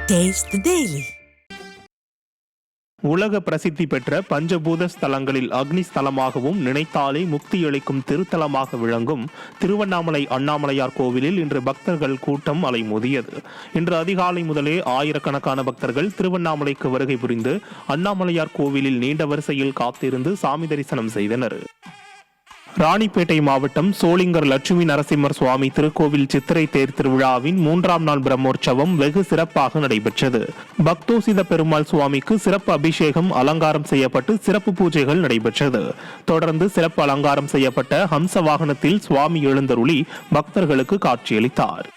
Taste the Daily. உலக பிரசித்தி பெற்ற பஞ்சபூத ஸ்தலங்களில் அக்னி ஸ்தலமாகவும் நினைத்தாலே முக்தியளிக்கும் திருத்தலமாக விளங்கும் திருவண்ணாமலை அண்ணாமலையார் கோவிலில் இன்று பக்தர்கள் கூட்டம் அலைமோதியது. இன்று அதிகாலை முதலே ஆயிரக்கணக்கான பக்தர்கள் திருவண்ணாமலைக்கு வருகை புரிந்து அண்ணாமலையார் கோவிலில் நீண்ட வரிசையில் காத்திருந்து சாமி தரிசனம் செய்தனர். ராணிப்பேட்டை மாவட்டம் சோளிங்கர் லட்சுமி நரசிம்மர் சுவாமி திருக்கோவில் சித்திரை தேர் திருவிழாவின் 3ஆம் நாள் பிரம்மோற்சவம் வெகு சிறப்பாக நடைபெற்றது. பக்தோசித பெருமாள் சுவாமிக்கு சிறப்பு அபிஷேகம் அலங்காரம் செய்யப்பட்டு சிறப்பு பூஜைகள் நடைபெற்றது. தொடர்ந்து சிறப்பு அலங்காரம் செய்யப்பட்ட ஹம்ச வாகனத்தில் சுவாமி எழுந்தருளி பக்தர்களுக்கு காட்சியளித்தார்.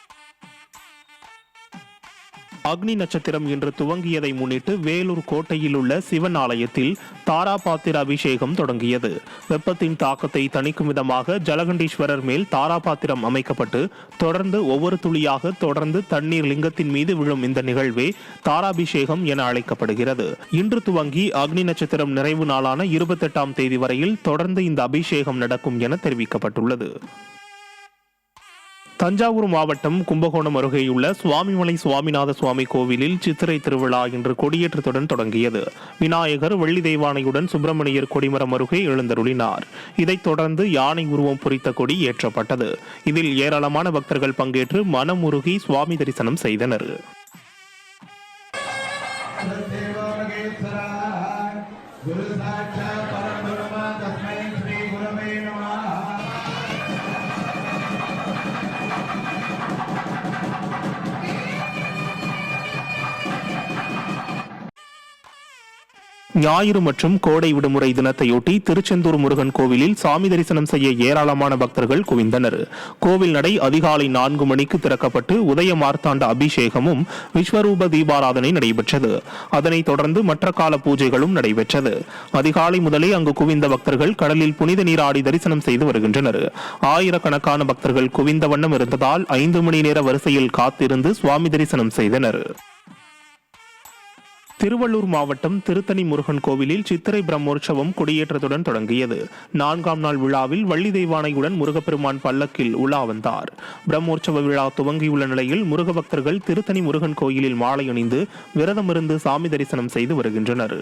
அக்னி நட்சத்திரம் இன்று துவங்கியதை முன்னிட்டு வேலூர் கோட்டையில் உள்ள சிவன் ஆலயத்தில் தாராபாத்திர அபிஷேகம் தொடங்கியது. வெப்பத்தின் தாக்கத்தை தணிக்கும் விதமாக ஜலகண்டீஸ்வரர் மேல் தாராபாத்திரம் அமைக்கப்பட்டு தொடர்ந்து ஒவ்வொரு துளியாக தொடர்ந்து தண்ணீர் லிங்கத்தின் மீது விழும் இந்த நிகழ்வே தாராபிஷேகம் என அழைக்கப்படுகிறது. இன்று துவங்கி அக்னி நட்சத்திரம் நிறைவு நாளான 28ஆம் தேதி வரையில் தொடர்ந்து இந்த அபிஷேகம் நடக்கும் என தெரிவிக்கப்பட்டுள்ளது. தஞ்சாவூர் மாவட்டம் கும்பகோணம் அருகேயுள்ள சுவாமிமலை சுவாமிநாத சுவாமி கோவிலில் சித்திரை திருவிழா இன்று கொடியேற்றத்துடன் தொடங்கியது. விநாயகர் வெள்ளி தெய்வானையுடன் சுப்பிரமணியர் கொடிமரம் அருகே எழுந்தருளினார். இதைத் தொடர்ந்து யானை உருவம் பொறித்த கொடி ஏற்றப்பட்டது. இதில் ஏராளமான பக்தர்கள் பங்கேற்று மனமுருகி சுவாமி தரிசனம் செய்தனர். ஞாயிறு மற்றும் கோடை விடுமுறை தினத்தையொட்டி திருச்செந்தூர் முருகன் கோவிலில் சாமி தரிசனம் செய்ய ஏராளமான பக்தர்கள் குவிந்தனர். கோவில் நடை அதிகாலை 4 மணிக்கு திறக்கப்பட்டு உதய மார்த்தாண்ட அபிஷேகமும் விஸ்வரூப தீபாராதனை நடைபெற்றது. அதனைத் தொடர்ந்து மற்ற கால பூஜைகளும் நடைபெற்றது. அதிகாலை முதலே அங்கு குவிந்த பக்தர்கள் கடலில் புனித நீராடி தரிசனம் செய்து வருகின்றனர். ஆயிரக்கணக்கான பக்தர்கள் குவிந்த வண்ணம் இருந்ததால் 5 மணி நேர வரிசையில் காத்திருந்து சுவாமி தரிசனம் செய்தனர். திருவள்ளூர் மாவட்டம் திருத்தணி முருகன் கோவிலில் சித்திரை பிரம்மோற்சவம் கொடியேற்றத்துடன் தொடங்கியது. 4ஆம் நாள் விழாவில் வள்ளி தெய்வானையுடன் முருகப்பெருமான் பல்லக்கில் உலா வந்தார். பிரம்மோற்சவ விழா துவங்கியுள்ள நிலையில் முருக பக்தர்கள் திருத்தணி முருகன் கோயிலில் மாலை அணிந்து விரதமிருந்து சாமி தரிசனம் செய்து வருகின்றனர்.